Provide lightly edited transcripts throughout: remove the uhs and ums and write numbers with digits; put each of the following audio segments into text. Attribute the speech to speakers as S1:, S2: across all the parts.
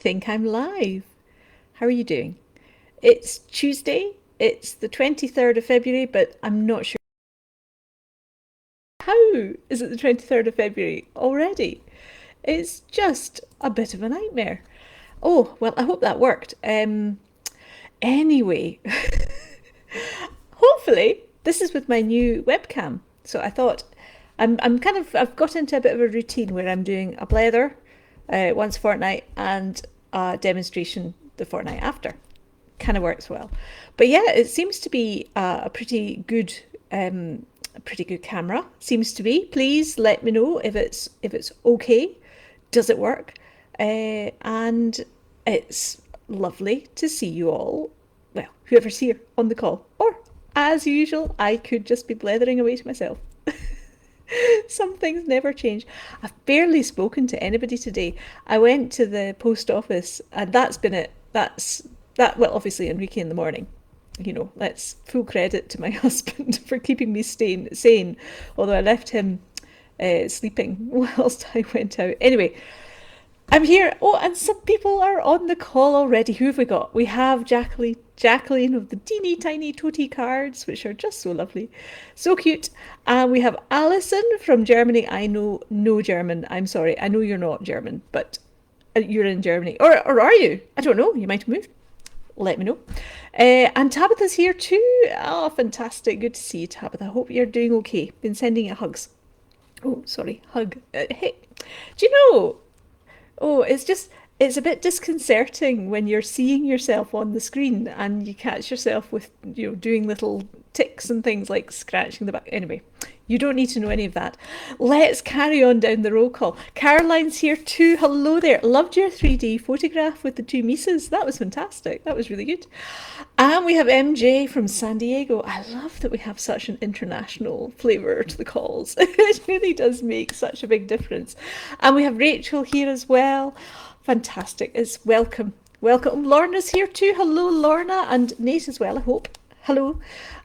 S1: think I'm live. How are you doing? It's Tuesday. It's the 23rd of February, but I'm not sure. How is it the 23rd of February already? It's just a bit of a nightmare. Oh, well, I hope that worked. Anyway, hopefully, this is with my new webcam. So I thought I've got into a bit of a routine where I'm doing a blether once a fortnight and a demonstration the fortnight after. Kind of works well. But yeah, it seems to be a pretty good camera. Seems to be. Please let me know if it's okay. Does it work? And it's lovely to see you all. Well, whoever's here on the call, or as usual, I could just be blethering away to myself. Some things never change. I've barely spoken to anybody today. I went to the post office, and that's been it. Well, obviously Enrique in the morning. Let's full credit to my husband for keeping me sane. Although I left him sleeping whilst I went out. Anyway, I'm here. Oh, and some people are on the call already. Who have we got? We have Jacqueline of the teeny tiny Toti cards, which are just so lovely. So cute. And we have Alison from Germany. I know no German. I'm sorry. I know you're not German, but you're in Germany. Or are you? I don't know. You might have moved. Let me know. And Tabitha's here too. Oh, fantastic. Good to see you, Tabitha. Hope you're doing okay. Been sending you hugs. Oh, sorry. Hug. Hey, do you know? Oh, it's a bit disconcerting when you're seeing yourself on the screen and you catch yourself with, doing little ticks and things like scratching the back. Anyway, you don't need to know any of that. Let's carry on down the roll call. Caroline's here too. Hello there. Loved your 3D photograph with the two Mises. That was fantastic. That was really good. And we have MJ from San Diego. I love that we have such an international flavour to the calls. It really does make such a big difference. And we have Rachel here as well. Fantastic. It's welcome. Welcome. Lorna's here too. Hello, Lorna. And Nate as well, I hope. Hello.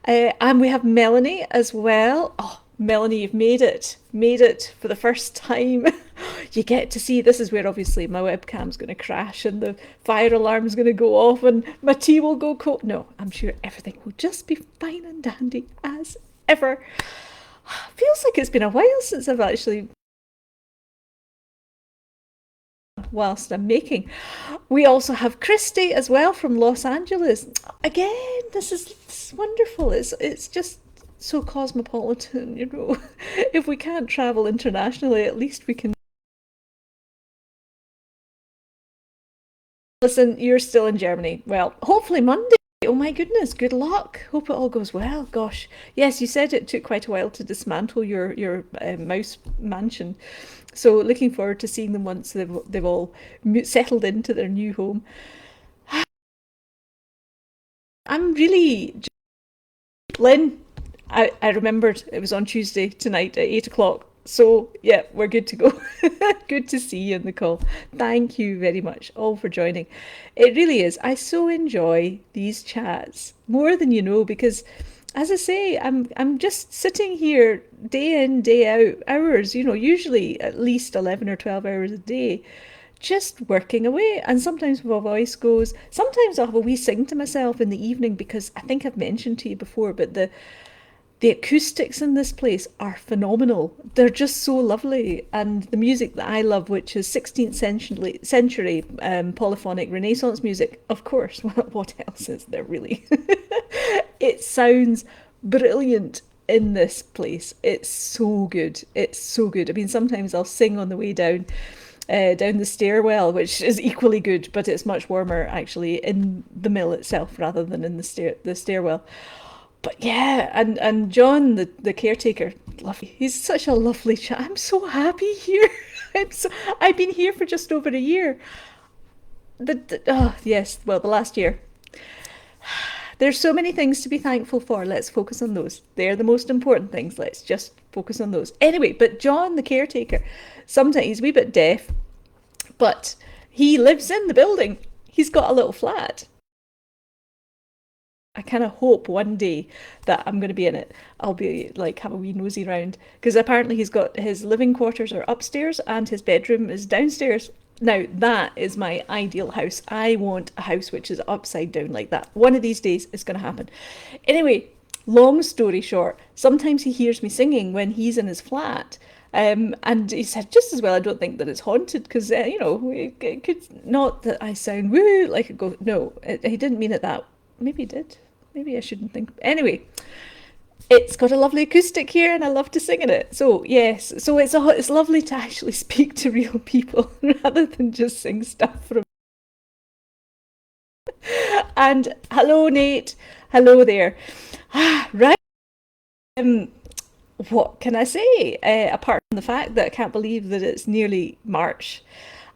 S1: And we have Melanie as well. Oh, Melanie, you've made it. Made it for the first time. You get to see, this is where obviously my webcam's going to crash and the fire alarm's going to go off and my tea will go cold. No, I'm sure everything will just be fine and dandy as ever. Feels like it's been a while since I've actually whilst I'm making. We also have Christy as well from Los Angeles. Again, this is wonderful. It's just so cosmopolitan, If we can't travel internationally, at least we can. Listen, you're still in Germany. Well, hopefully Monday. Oh my goodness, good luck. Hope it all goes well. Gosh. Yes, you said it took quite a while to dismantle your mouse mansion. So looking forward to seeing them once they've all settled into their new home. I'm really Lynn, I remembered it was on Tuesday tonight at 8 o'clock. So yeah, we're good to go. Good to see you in the call. Thank you very much all for joining. It really is. I so enjoy these chats more than you know because as I say, I'm just sitting here day in, day out, hours, usually at least 11 or 12 hours a day, just working away. And sometimes my voice goes, sometimes I'll have a wee sing to myself in the evening because I think I've mentioned to you before, but the acoustics in this place are phenomenal. They're just so lovely. And the music that I love, which is 16th century polyphonic Renaissance music, of course, what else is there really? It sounds brilliant in this place. It's so good. It's so good. I mean, sometimes I'll sing on the way down the stairwell, which is equally good, but it's much warmer actually in the mill itself rather than in the stairwell. But yeah, and John, the caretaker, lovely. He's such a lovely chap. I'm so happy here. I've been here for just over a year. Oh yes, well the last year. There's so many things to be thankful for. Let's focus on those. They're the most important things. Let's just focus on those. Anyway, but John, the caretaker, sometimes he's a wee bit deaf, but he lives in the building. He's got a little flat. I kind of hope one day that I'm going to be in it. I'll be like have a wee nosy round because apparently he's got his living quarters are upstairs and his bedroom is downstairs. Now, that is my ideal house. I want a house which is upside down like that. One of these days it's going to happen. Anyway, long story short, sometimes he hears me singing when he's in his flat. And he said, just as well, I don't think that it's haunted because, it could, not that I sound woo like a ghost. No, he didn't mean it that. Maybe he did. Maybe I shouldn't think. Anyway, it's got a lovely acoustic here and I love to sing in it. So yes, so it's lovely to actually speak to real people rather than just sing stuff from. And hello Nate, hello there. Right. Um, what can I say? Apart from the fact that I can't believe that it's nearly March.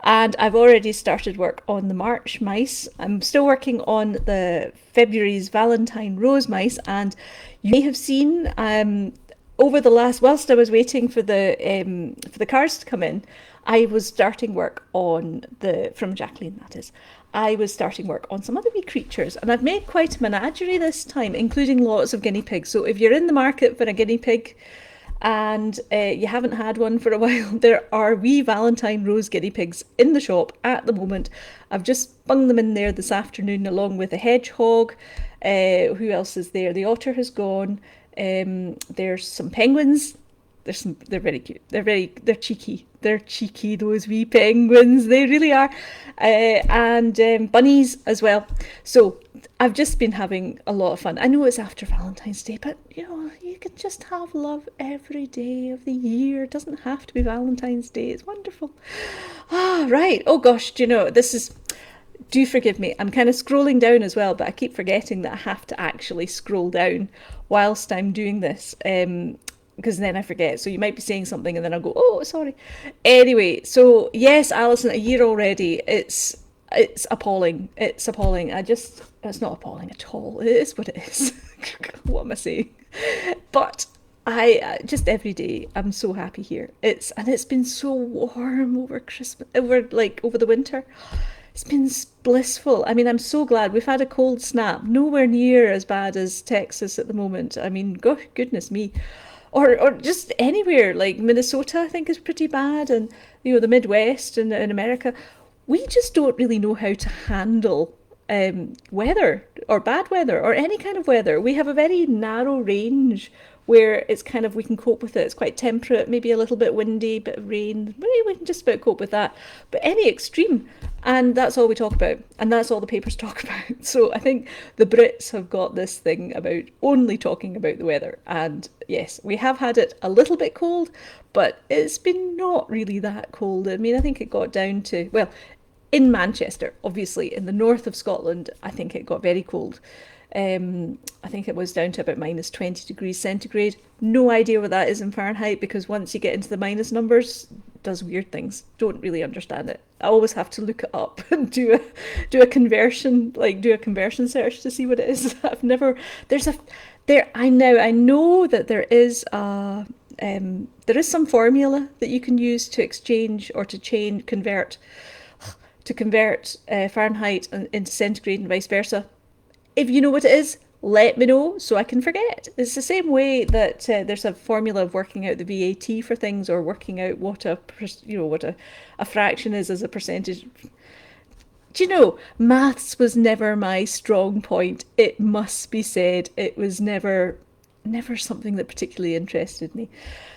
S1: And I've already started work on the March mice. I'm still working on the February's Valentine Rose mice, and you may have seen over the last, whilst I was waiting for the cards to come in, I was starting work on from Jacqueline, that is. I was starting work on some other wee creatures, and I've made quite a menagerie this time, including lots of guinea pigs. So if you're in the market for a guinea pig, and you haven't had one for a while, there are wee Valentine Rose guinea pigs in the shop at the moment. I've just bung them in there this afternoon along with a hedgehog. Who else is there? The otter has gone. There's some penguins. They're very cute. They're cheeky. They're cheeky, those wee penguins. They really are. And bunnies as well. So I've just been having a lot of fun. I know it's after Valentine's Day, but you can just have love every day of the year. It doesn't have to be Valentine's Day. It's wonderful. Right. Oh gosh, do forgive me. I'm kind of scrolling down as well, but I keep forgetting that I have to actually scroll down whilst I'm doing this. Because then I forget. So you might be saying something and then I'll go, oh, sorry. Anyway, so yes, Alison, a year already. It's appalling. It's appalling. It's not appalling at all. It is what it is. What am I saying? But I just every day I'm so happy here. It's been so warm over Christmas, over the winter. It's been blissful. I mean, I'm so glad. We've had a cold snap, nowhere near as bad as Texas at the moment. I mean, goodness me. Or just anywhere, like Minnesota, I think is pretty bad, and the Midwest and in America. We just don't really know how to handle weather or bad weather or any kind of weather. We have a very narrow range where it's kind of we can cope with it. It's quite temperate, maybe a little bit windy, bit of rain. We can just about cope with that. But any extreme, and that's all we talk about, and that's all the papers talk about. So I think the Brits have got this thing about only talking about the weather. And yes, we have had it a little bit cold, but it's been not really that cold. I mean, I think it got down to, well, in Manchester, obviously, in the north of Scotland, I think it got very cold. I think it was down to about minus 20 degrees centigrade. No idea what that is in Fahrenheit, because once you get into the minus numbers, it does weird things. Don't really understand it. I always have to look it up and do a conversion, do a conversion search to see what it is. I've never. I know that there is some formula that you can use to exchange or to convert Fahrenheit into centigrade and vice versa. If you know what it is, let me know so I can forget. It's the same way that there's a formula of working out the VAT for things, or working out what a fraction is as a percentage. Do you know, maths was never my strong point. It must be said. It was never something that particularly interested me.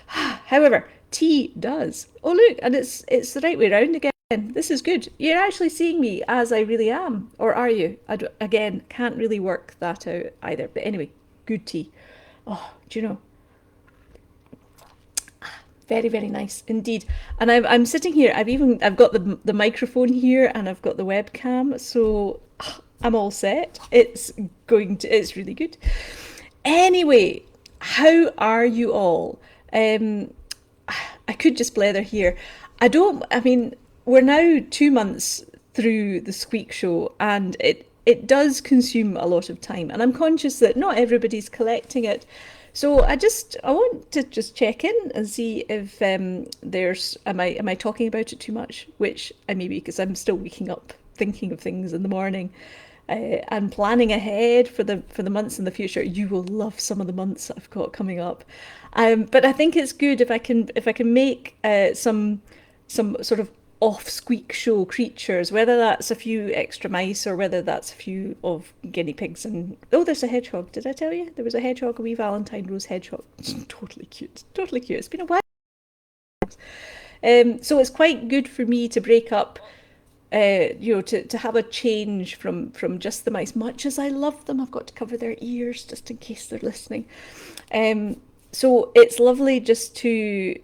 S1: However, tea does. Oh look, and it's the right way around again. This is good. You're actually seeing me as I really am. Or are you? Again, can't really work that out either. But anyway, good tea. Oh, do you know? Very, very nice indeed. And I'm sitting here. I've got the microphone here, and I've got the webcam. So I'm all set. It's really good. Anyway, how are you all? I could just blether here. I mean, we're now 2 months through the Squeak Show, and it does consume a lot of time, and I'm conscious that not everybody's collecting it. So I want to just check in and see if am I talking about it too much, which I may be, because I'm still waking up thinking of things in the morning. And planning ahead for the months in the future. You will love some of the months I've got coming up, but I think it's good if I can make some sort of off Squeak Show creatures, whether that's a few extra mice or whether that's a few of guinea pigs. And oh, there's a hedgehog. Did I tell you? There was a hedgehog, a wee Valentine Rose hedgehog. It's totally cute. Totally cute. It's been a while. So it's quite good for me to break up, to have a change from just the mice. Much as I love them, I've got to cover their ears just in case they're listening. So it's lovely just to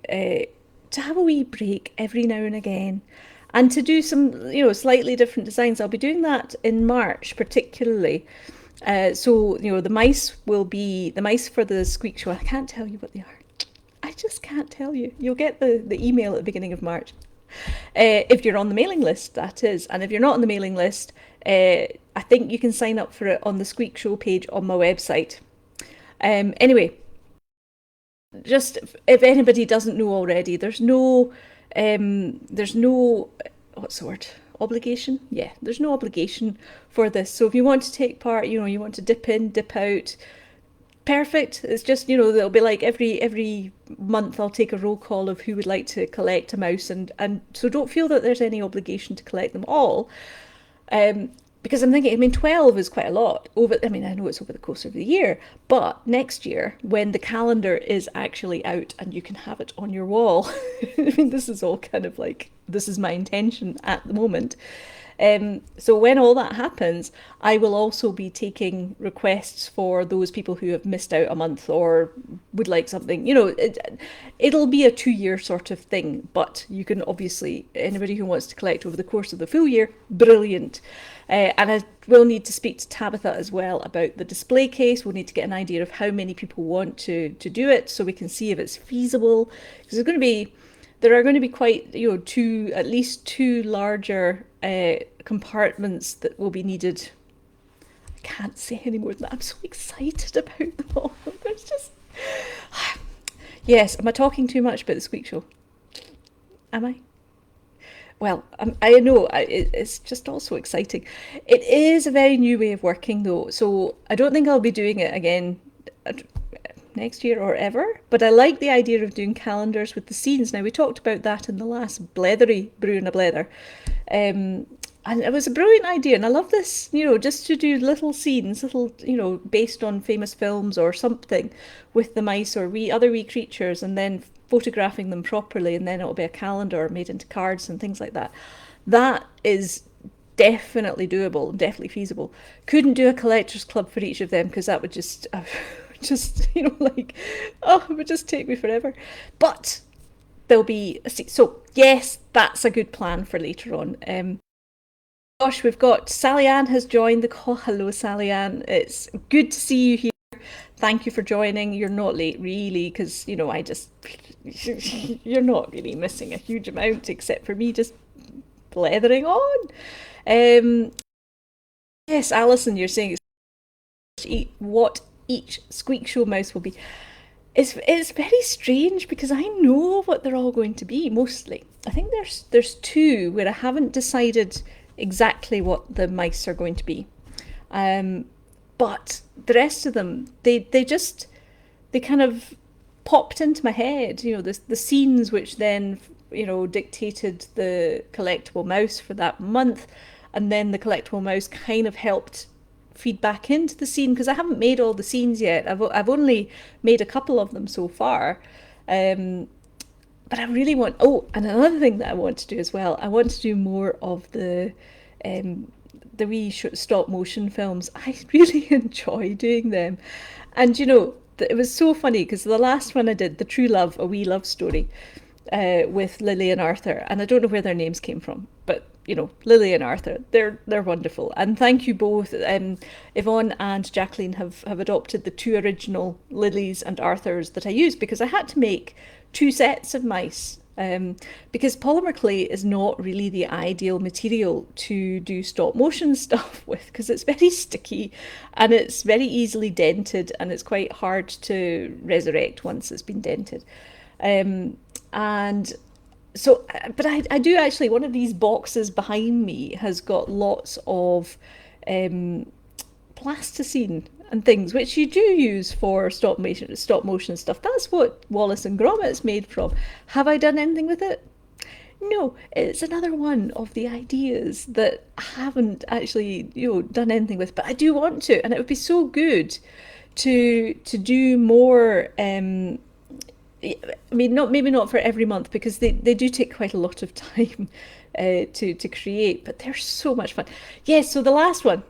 S1: have a wee break every now and again, and to do some slightly different designs. I'll be doing that in March particularly. So the mice will be the mice for the Squeak Show. I can't tell you what they are. I just can't tell you. You'll get the email at the beginning of March. If you're on the mailing list, that is. And if you're not on the mailing list, I think you can sign up for it on the Squeak Show page on my website. Anyway, just if anybody doesn't know already, there's no what's the word? Obligation? Yeah, there's no obligation for this. So if you want to take part, you want to dip in, dip out, perfect. It's just, they'll be like every month I'll take a roll call of who would like to collect a mouse, and so don't feel that there's any obligation to collect them all. Because I'm thinking, 12 is quite a lot. I know it's over the course of the year, but next year, when the calendar is actually out and you can have it on your wall, this is all kind of like, this is my intention at the moment. So when all that happens, I will also be taking requests for those people who have missed out a month or would like something. It'll be a 2-year sort of thing, but you can obviously, anybody who wants to collect over the course of the full year, brilliant. And I will need to speak to Tabitha as well about the display case. We'll need to get an idea of how many people want to do it, so we can see if it's feasible. Because there are going to be quite, at least two larger compartments that will be needed. I can't say any more than that. I'm so excited about them all. There's just... Yes, am I talking too much about the Squeak Show? Am I? Well, I know it's just also exciting. It is a very new way of working though, so I don't think I'll be doing it again next year or ever, but I like the idea of doing calendars with the scenes. Now, we talked about that in the last Blethery Brew and a Blether, and it was a brilliant idea, and I love this, just to do little scenes, based on famous films or something with the mice or other wee creatures, and then photographing them properly, and then it'll be a calendar made into cards and things like that. That is definitely doable, definitely feasible. Couldn't do a collector's club for each of them because that would just it would just take me forever. But there'll be so yes, that's a good plan for later on. Gosh, we've got Sally Ann has joined the call. Hello, Sally Ann. It's good to see you here. Thank you for joining. You're not late, really, because you're not really missing a huge amount except for me just blethering on. Yes, Alison, you're saying what each Squeak Show mouse will be. It's very strange because I know what they're all going to be mostly. I think there's two where I haven't decided exactly what the mice are going to be. But the rest of them, they kind of popped into my head, the scenes which then, dictated the collectible mouse for that month, and then the collectible mouse kind of helped feed back into the scene, because I haven't made all the scenes yet. I've only made a couple of them so far. But I really want, and another thing that I want to do as well, I want to do more of the wee stop motion films. I really enjoy doing them. And it was so funny because the last one I did, The True Love, A Wee Love Story, with Lily and Arthur, and I don't know where their names came from, but Lily and Arthur, they're wonderful. And thank you both. Yvonne and Jacqueline have adopted the two original Lilies and Arthurs that I used, because I had to make 2 sets of mice, because polymer clay is not really the ideal material to do stop motion stuff with, because it's very sticky and it's very easily dented, and it's quite hard to resurrect once it's been dented. And so, but I do actually, one of these boxes behind me has got lots of plasticine and things, which you do use for stop motion stuff. That's what Wallace and Gromit's made from. Have I done anything with it? No, it's another one of the ideas that I haven't actually, done anything with, but I do want to, and it would be so good to do more. I mean, not maybe not for every month because they do take quite a lot of time to create, but they're so much fun. Yes, so the last one,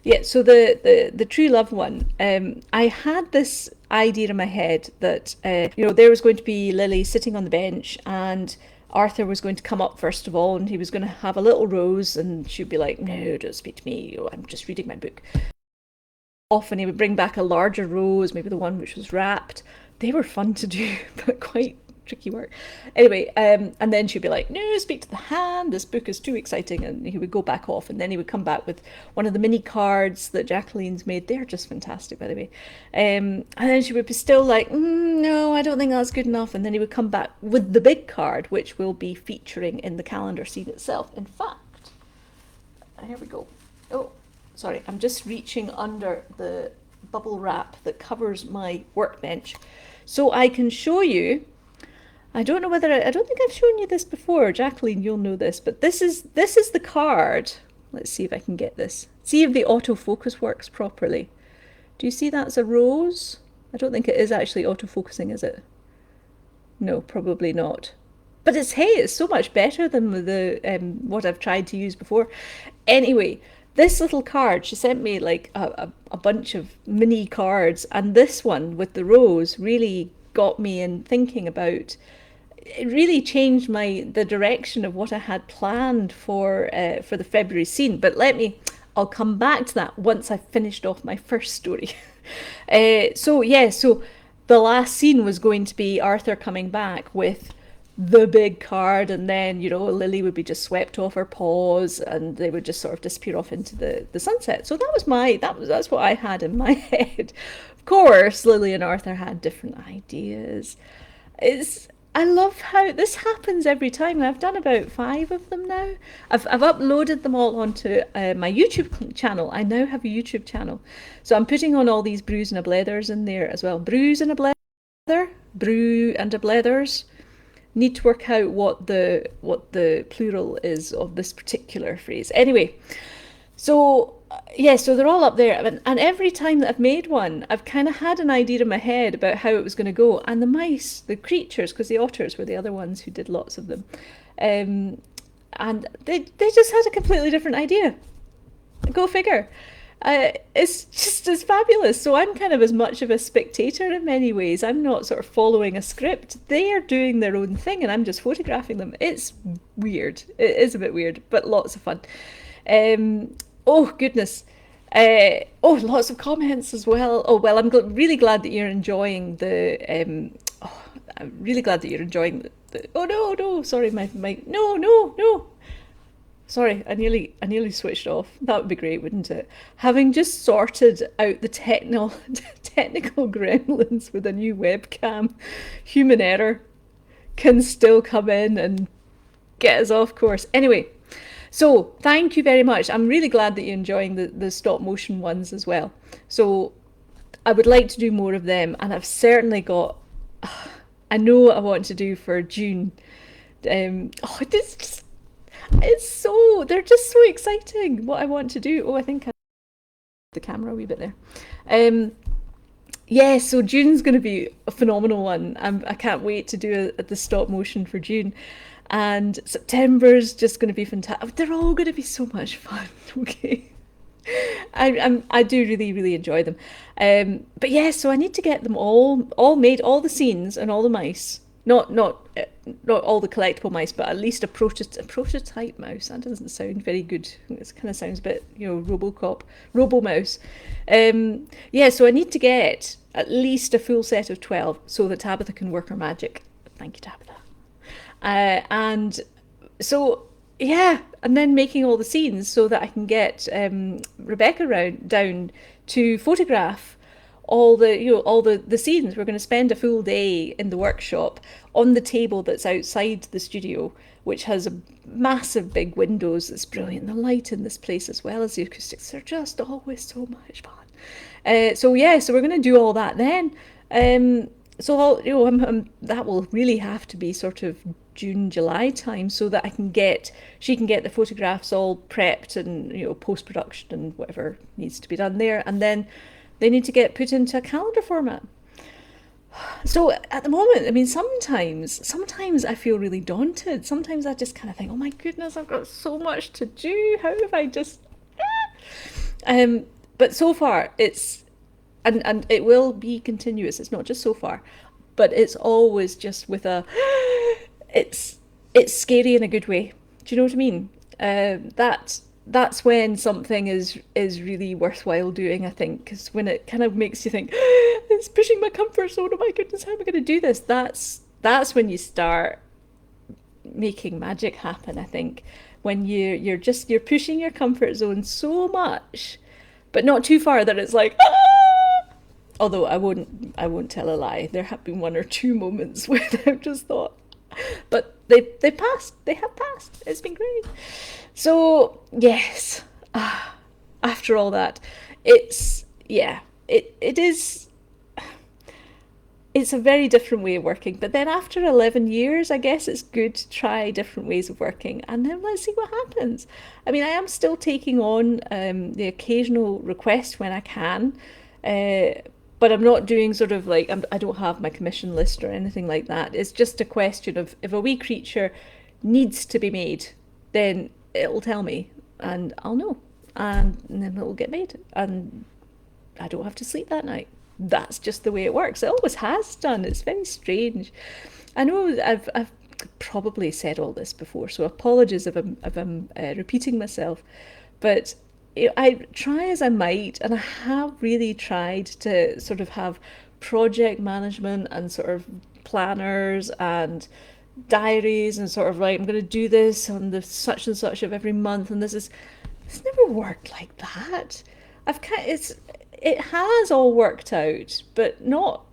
S1: yeah, so the true love one. I had this idea in my head that there was going to be Lily sitting on the bench, and Arthur was going to come up first of all, and he was going to have a little rose, and she'd be like, "No, don't speak to me. I'm just reading my book." Often he would bring back a larger rose, maybe the one which was wrapped. They were fun to do, but quite tricky work. Anyway, and then she'd be like, "No, speak to the hand. This book is too exciting," and he would go back off, and then he would come back with one of the mini cards that Jacqueline's made. They're just fantastic, by the way. And then she would be still like, "No, I don't think that's good enough," and then he would come back with the big card, which will be featuring in the calendar scene itself. In fact, here we go. Oh, sorry, I'm just reaching under the bubble wrap that covers my workbench so I can show you. I don't know whether I don't think I've shown you this before. Jacqueline, you'll know this, but this is the card. Let's see if I can get this. See if the autofocus works properly. Do you see that's a rose? I don't think it is actually autofocusing, is it? No, probably not. But it's so much better than the what I've tried to use before. Anyway, this little card, she sent me like a bunch of mini cards, and this one with the rose really got me in thinking about. It really changed the direction of what I had planned for the February scene. But I'll come back to that once I've finished off my first story. So the last scene was going to be Arthur coming back with the big card, and then Lily would be just swept off her paws, and they would just sort of disappear off into the sunset. So that's what I had in my head. Of course, Lily and Arthur had different ideas. I love how this happens every time. I've done about 5 of them now. I've uploaded them all onto my YouTube channel. I now have a YouTube channel, so I'm putting on all these brews and a blethers in there as well. Brews and a blether, brew and a blethers. Need to work out what the plural is of this particular phrase. Anyway, so so they're all up there, and every time that I've made one, I've kind of had an idea in my head about how it was going to go. And the mice, the creatures, because the otters were the other ones who did lots of them, and they just had a completely different idea. Go figure. It's fabulous. So I'm kind of as much of a spectator in many ways. I'm not sort of following a script. They are doing their own thing, and I'm just photographing them. It's weird. It is a bit weird, but lots of fun. Oh goodness. Lots of comments as well. Oh well, I'm really glad that you're enjoying the. I'm really glad that you're enjoying the. Oh no! Sorry, my no. Sorry, I nearly switched off. That would be great, wouldn't it? Having just sorted out the technical gremlins with a new webcam, human error can still come in and get us off course. Anyway, so thank you very much. I'm really glad that you're enjoying the stop motion ones as well. So I would like to do more of them, and I've certainly got. I know what I want to do for June. They're just so exciting what I want to do. Oh, I think I the camera a wee bit there. So June's going to be a phenomenal one. I can't wait to do the stop motion for June. And September's just going to be fantastic. They're all going to be so much fun. Okay. I do really, really enjoy them. But so I need to get them all made, all the scenes and all the mice. Not all the collectible mice, but at least a prototype mouse. That doesn't sound very good. It kind of sounds a bit, RoboCop, Robo-mouse. So I need to get at least a full set of 12 so that Tabitha can work her magic. Thank you, Tabitha. And then making all the scenes so that I can get Rebecca down to photograph all the scenes. We're going to spend a full day in the workshop on the table that's outside the studio, which has a massive big windows. It's brilliant. The light in this place, as well as the acoustics, are just always so much fun. So we're going to do all that then. So that will really have to be sort of June, July time, so that she can get the photographs all prepped and post production and whatever needs to be done there, and then they need to get put into a calendar format. So at the moment, I mean, sometimes I feel really daunted. Sometimes I just kind of think, oh my goodness, I've got so much to do. How have I just? Um, but so far it's and it will be continuous. It's not just so far, but it's always just with a. It's it's scary in a good way. Do you know what I mean? That's when something is really worthwhile doing. I think because when it kind of makes you think it's pushing my comfort zone. Oh my goodness, how am I going to do this? That's when you start making magic happen. I think when you're pushing your comfort zone so much, but not too far that it's like. Ah! Although I won't tell a lie. There have been one or two moments where I've just thought, but they passed. They have passed. It's been great. So yes, after all that, it's yeah, it is. It's a very different way of working. But then after 11 years, I guess it's good to try different ways of working, and then let's see what happens. I mean, I am still taking on the occasional request when I can, uh, but I'm not doing sort of like I don't have my commission list or anything like that. It's just a question of if a wee creature needs to be made, then it'll tell me, and I'll know, and then it'll get made, and I don't have to sleep that night. That's just the way it works. It always has done. It's very strange. I know I've probably said all this before, so apologies if I'm repeating myself. But I try as I might, and I have really tried to sort of have project management and sort of planners and diaries and sort of like I'm going to do this on the such and such of every month, and it's never worked like that. It has all worked out, but not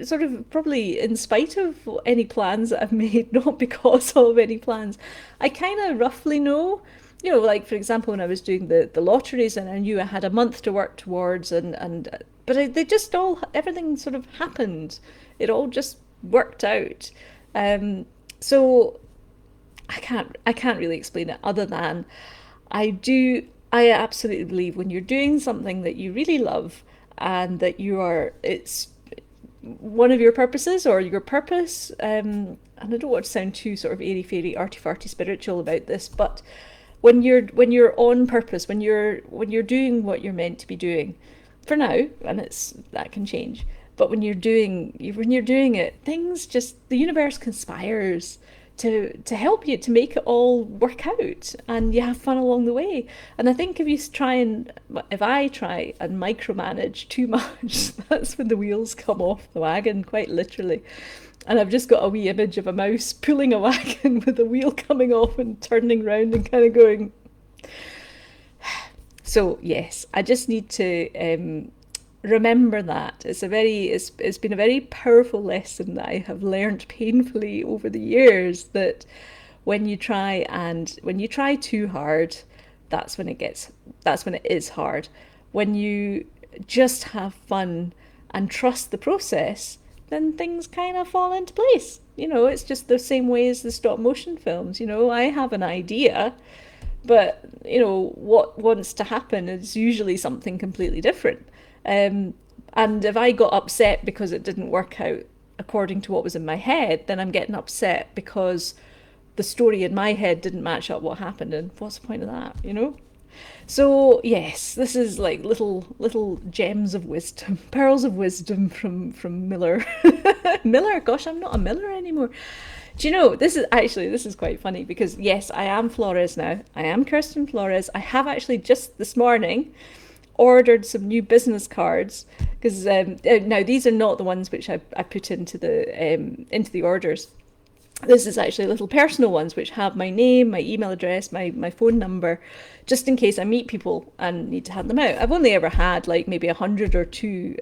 S1: sort of probably in spite of any plans that I've made, not because of any plans. I kind of roughly know, like for example, when I was doing the lotteries and I knew I had a month to work towards, they just everything sort of happened. It all just worked out. So I can't really explain it other than I do. I absolutely believe when you're doing something that you really love and that it's one of your purposes or your purpose, and I don't want to sound too sort of airy fairy, arty farty spiritual about this, but when you're on purpose, when you're doing what you're meant to be doing, for now, and that can change, but when you're doing it, things just the universe conspires to help you to make it all work out, and you have fun along the way. And I think if I try and micromanage too much, that's when the wheels come off the wagon, quite literally. And I've just got a wee image of a mouse pulling a wagon with the wheel coming off and turning round and kind of going. So yes, I just need to remember that. It's been a very powerful lesson that I have learned painfully over the years, that when you try too hard, that's when it is hard. When you just have fun and trust the process, then things kind of fall into place. It's just the same way as the stop motion films. I have an idea, but what wants to happen is usually something completely different. And if I got upset because it didn't work out according to what was in my head, then I'm getting upset because the story in my head didn't match up what happened, and what's the point of that? So yes, this is like little gems of wisdom, pearls of wisdom from Miller. Miller, gosh, I'm not a Miller anymore. Do you know, this is quite funny because yes, I am Flores now. I am Kirsten Flores. I have actually just this morning ordered some new business cards because now these are not the ones which I put into the orders. This is actually little personal ones which have my name, my email address, my phone number, just in case I meet people and need to hand them out. I've only ever had like maybe 100 or two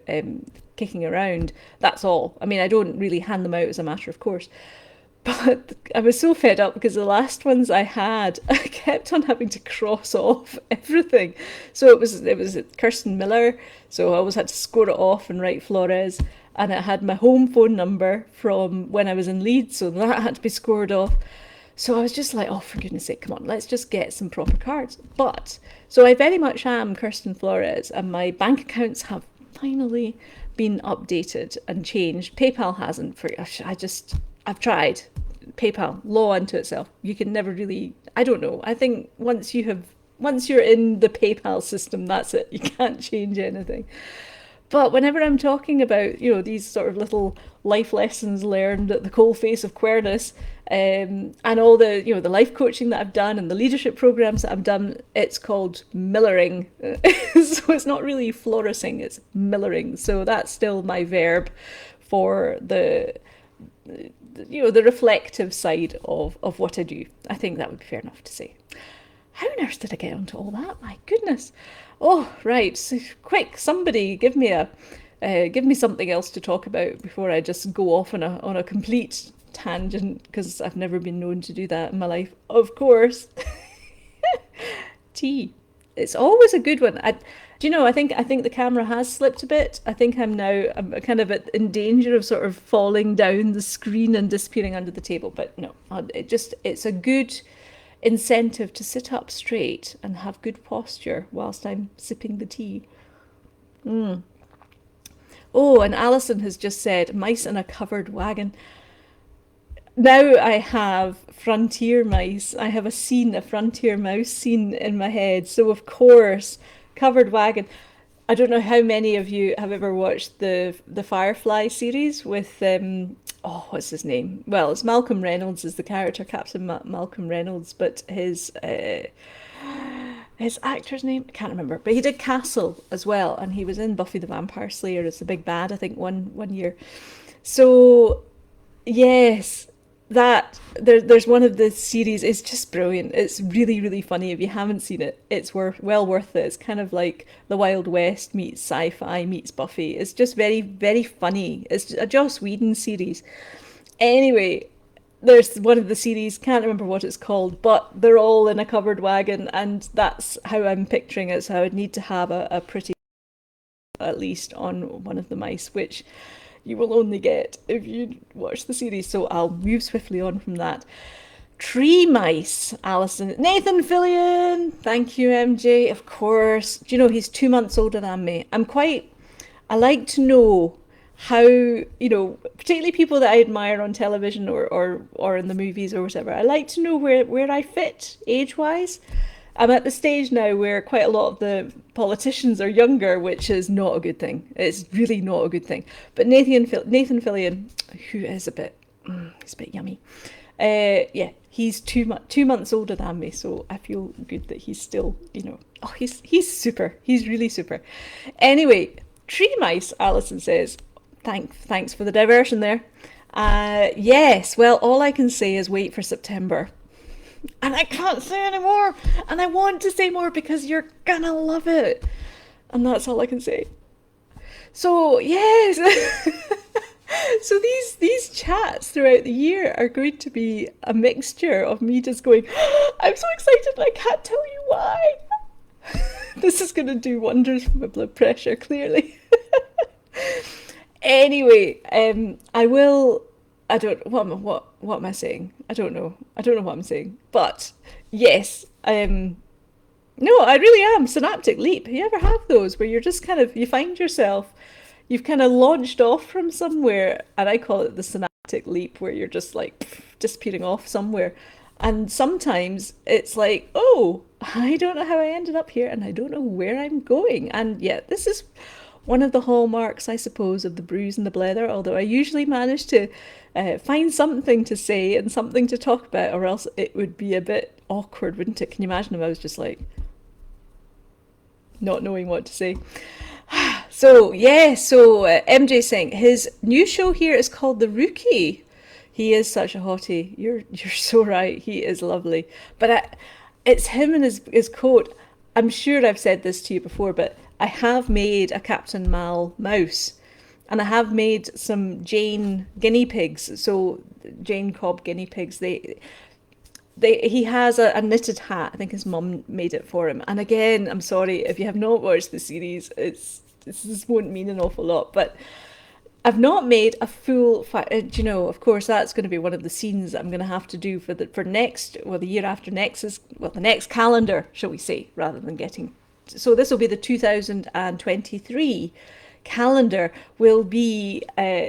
S1: kicking around. That's all. I mean, I don't really hand them out as a matter of course. But I was so fed up because the last ones I had, I kept on having to cross off everything. So it was Kirsten Miller, so I always had to score it off and write Flores. And it had my home phone number from when I was in Leeds, so that had to be scored off. So I was just like, oh, for goodness sake, come on, let's just get some proper cards. But, so I very much am Kirsten Flores, and my bank accounts have finally been updated and changed. PayPal hasn't. I've tried. PayPal, law unto itself. You can never really, I don't know. I think once you're in the PayPal system, that's it. You can't change anything. But whenever I'm talking about, these sort of little life lessons learned at the coalface of Quernus, and all the, the life coaching that I've done and the leadership programs that I've done, it's called millering. So it's not really flourishing, it's millering. So that's still my verb for the reflective side of what I do. I think that would be fair enough to say. How on earth did I get onto all that? My goodness. Oh, right. So, quick, somebody give me something else to talk about before I just go off on a complete tangent, because I've never been known to do that in my life. Of course. Tea. It's always a good one. I think the camera has slipped a bit. I think I'm kind of in danger of sort of falling down the screen and disappearing under the table. But no, it's a good incentive to sit up straight and have good posture whilst I'm sipping the tea. Oh, and Alison has just said mice in a covered wagon. Now I have frontier mice. I have a frontier mouse scene in my head. So of course, covered wagon. I don't know how many of you have ever watched the FireFly series with what's his name? Well, it's Malcolm Reynolds is the character, Captain Malcolm Reynolds, but his actor's name I can't remember. But he did Castle as well, and he was in Buffy the Vampire Slayer as the big bad, I think one year. So yes, there's one of the series. It's just brilliant. It's really, really funny. If you haven't seen it, it's well worth it. It's kind of like the Wild West meets sci-fi meets Buffy. It's just very, very funny. It's a Joss Whedon series. Anyway, there's one of the series, can't remember what it's called, but they're all in a covered wagon, and that's how I'm picturing it. So I would need to have a pretty, at least on one of the mice, which you will only get if you watch the series. So I'll move swiftly on from that. Tree mice, Alison. Nathon Fillion. Thank you, MJ. Of course. Do you know he's 2 months older than me? I like to know how, particularly people that I admire on television or in the movies or whatever. I like to know where I fit age-wise. I'm at the stage now where quite a lot of the politicians are younger, which is not a good thing. It's really not a good thing. But Nathan Fillion, who is he's a bit yummy. Yeah, he's 2 months older than me, so I feel good that he's still, he's super. He's really super. Anyway, tree mice, Alison says. Thanks for the diversion there. Yes, well, all I can say is wait for September. And I can't say anymore, and I want to say more because you're gonna love it, and that's all I can say. So yes, so these chats throughout the year are going to be a mixture of me just going, I'm so excited and I can't tell you why. This is going to do wonders for my blood pressure, clearly. Anyway, what am I saying? I don't know what I'm saying. But yes, no, I really am. Synaptic leap. You ever have those where you're just you find yourself, you've kind of launched off from somewhere, and I call it the synaptic leap, where you're just like disappearing off somewhere. And sometimes it's like, oh, I don't know how I ended up here, and I don't know where I'm going. And yet, this is one of the hallmarks, I suppose, of the Brews and the Blether, although I usually manage to find something to say and something to talk about, or else it would be a bit awkward, wouldn't it? Can you imagine if I was just like, not knowing what to say? So, yeah, MJ saying his new show here is called The Rookie. He is such a hottie. You're so right. He is lovely. But it's him and his coat. I'm sure I've said this to you before, but I have made a Captain Mal mouse. And I have made some Jane guinea pigs. So Jane Cobb guinea pigs. He has a knitted hat. I think his mum made it for him. And again, I'm sorry if you have not watched the series. This won't mean an awful lot, but I've not made a full. You know, of course, that's going to be one of the scenes that I'm going to have to do for next. Well, the year after next is the next calendar, shall we say, rather than getting. So this will be the 2023 calendar. Will be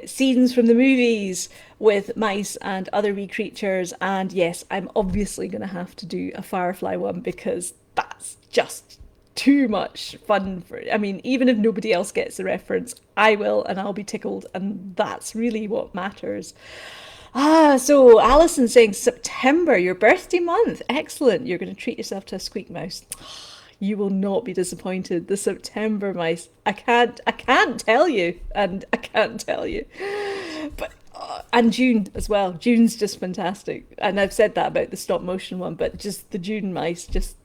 S1: scenes from the movies with mice and other wee creatures. And yes, I'm obviously going to have to do a Firefly one because that's just too much fun for. I mean, even if nobody else gets the reference, I will, and I'll be tickled, and that's really what matters. So Alison saying September, your birthday month. Excellent. You're going to treat yourself to a squeak mouse. You will not be disappointed. The September mice. I can't tell you, and I can't tell you. But and June as well. June's just fantastic. And I've said that about the stop motion one, but just the June mice, just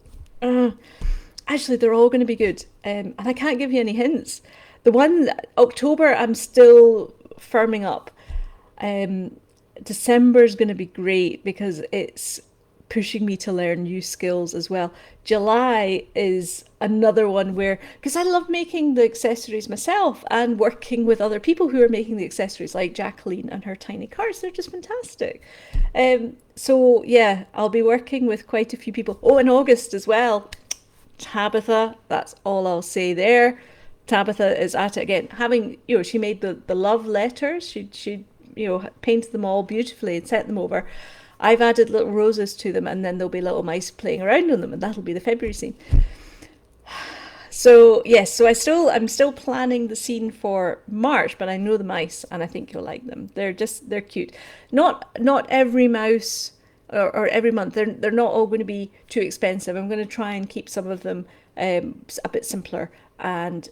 S1: actually they're all going to be good. And I can't give you any hints. The one October, I'm still firming up. December is going to be great because it's pushing me to learn new skills as well. July is another one where, because I love making the accessories myself and working with other people who are making the accessories, like Jacqueline and her tiny cards. They're just fantastic. So yeah, I'll be working with quite a few people. Oh, in August as well. Tabitha, that's all I'll say there. Tabitha is at it again. Having, she made the love letters. She painted them all beautifully and sent them over. I've added little roses to them, and then there'll be little mice playing around on them, and that'll be the February scene. So yes, I'm still planning the scene for March, but I know the mice, and I think you'll like them. They're cute. Not every mouse or every month. They're not all going to be too expensive. I'm going to try and keep some of them a bit simpler and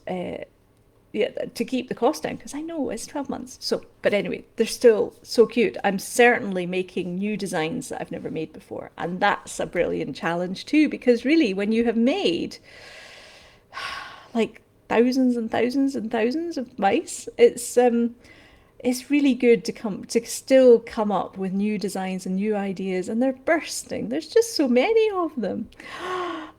S1: to keep the cost down, because I know it's 12 months. So, but anyway, they're still so cute. I'm certainly making new designs that I've never made before, and that's a brilliant challenge too, because really, when you have made like thousands and thousands and thousands of mice, it's really good to still come up with new designs and new ideas, and they're bursting. There's just so many of them.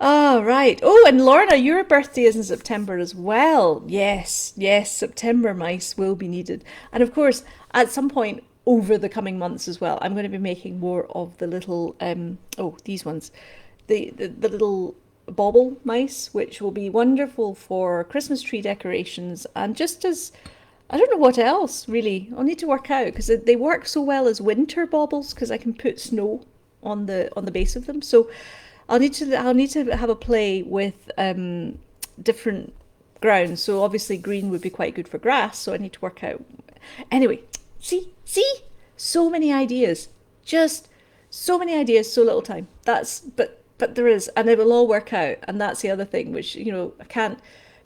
S1: Oh, right. Oh, and Lorna, your birthday is in September as well. Yes, September mice will be needed. And of course, at some point over the coming months as well, I'm going to be making more of the little, these ones, the little bauble mice, which will be wonderful for Christmas tree decorations, and just as, I don't know what else really. I'll need to work out, because they work so well as winter baubles, because I can put snow on the base of them. So I'll need to have a play with different grounds. So obviously green would be quite good for grass. So I need to work out. Anyway, see, so many ideas, just so many ideas, so little time. But there is, and it will all work out. And that's the other thing, which I can't.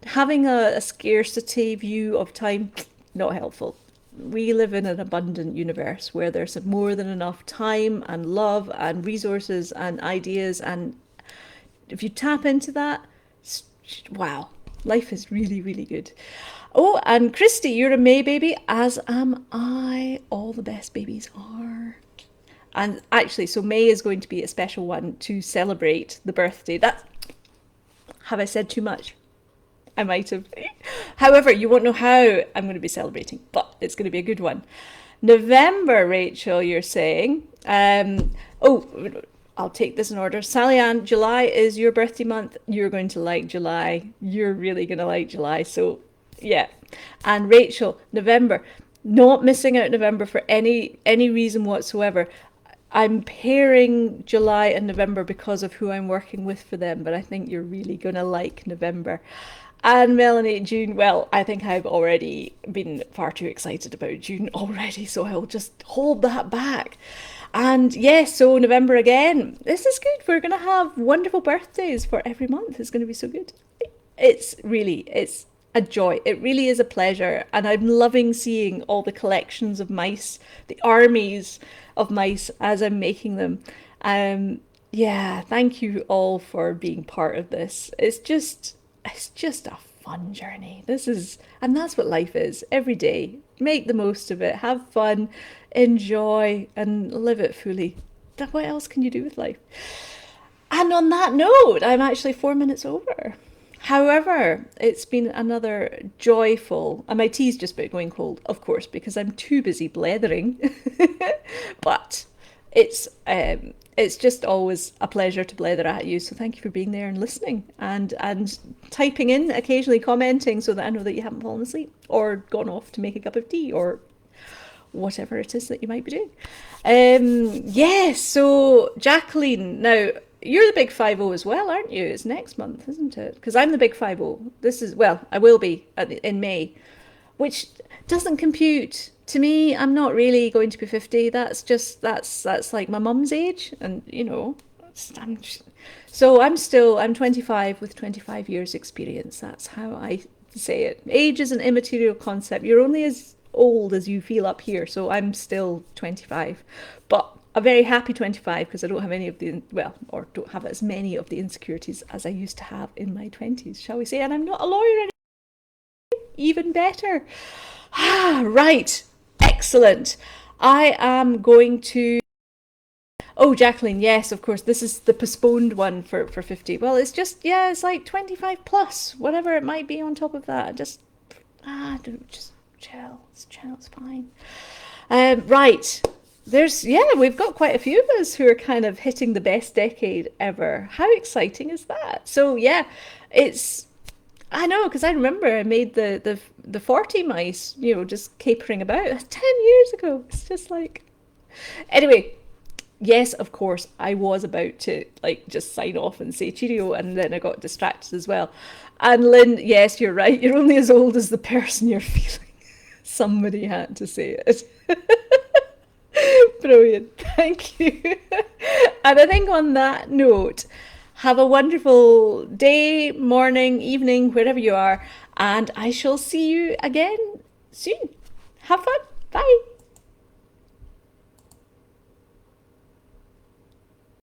S1: Having a scarcity view of time, not helpful. We live in an abundant universe where there's more than enough time and love and resources and ideas, and if you tap into that, wow, life is really, really good. Oh, and Christy, you're a May baby, as am I. All the best babies are. And actually, so May is going to be a special one to celebrate the birthday. Have I said too much? I might have. However, you won't know how I'm going to be celebrating, but it's going to be a good one. November, Rachel, you're saying. I'll take this in order. Sally Ann, July is your birthday month. You're going to like July. You're really going to like July. So, yeah. And Rachel, November. Not missing out November for any reason whatsoever. I'm pairing July and November because of who I'm working with for them, but I think you're really going to like November. And Melanie, June, well, I think I've already been far too excited about June already, so I'll just hold that back. And yes, so November again. This is good. We're going to have wonderful birthdays for every month. It's going to be so good. It's a joy. It really is a pleasure. And I'm loving seeing all the collections of mice, the armies of mice as I'm making them. Yeah, thank you all for being part of this. It's just a fun journey. And that's what life is every day. Make the most of it, have fun, enjoy, and live it fully. What else can you do with life? And on that note, I'm actually 4 minutes over. However, it's been another joyful, and my tea's just about going cold, of course, because I'm too busy blethering. But it's just always a pleasure to blether at you. So thank you for being there and listening and typing in, occasionally commenting, so that I know that you haven't fallen asleep or gone off to make a cup of tea or whatever it is that you might be doing. Yeah, so Jacqueline, now you're the big 50 as well, aren't you? It's next month, isn't it? Because I'm the big 50. This is, well, I will be in May, which doesn't compute. To me, I'm not really going to be 50. That's like my mum's age, and I'm so I'm 25 with 25 years experience. That's how I say it. Age is an immaterial concept. You're only as old as you feel up here, so I'm still 25, but a very happy 25 because I don't have any of the, well, or don't have as many of the insecurities as I used to have in my 20s, shall we say, and I'm not a lawyer anymore. Even better. Right, excellent. I am going to, oh, Jacqueline, yes, of course, this is the postponed one for 50. Well, it's just, yeah, it's like 25 plus, whatever it might be on top of that. Just chill. It's fine. Right. We've got quite a few of us who are kind of hitting the best decade ever. How exciting is that? So yeah, I know, because I remember I made the 40 mice, just capering about 10 years ago. It's just like, anyway, yes, of course, I was about to just sign off and say cheerio, and then I got distracted as well. And Lynn, yes, you're right. You're only as old as the person you're feeling. Somebody had to say it. Brilliant. Thank you. And I think on that note, have a wonderful day, morning, evening, wherever you are, and I shall see you again soon. Have fun. Bye.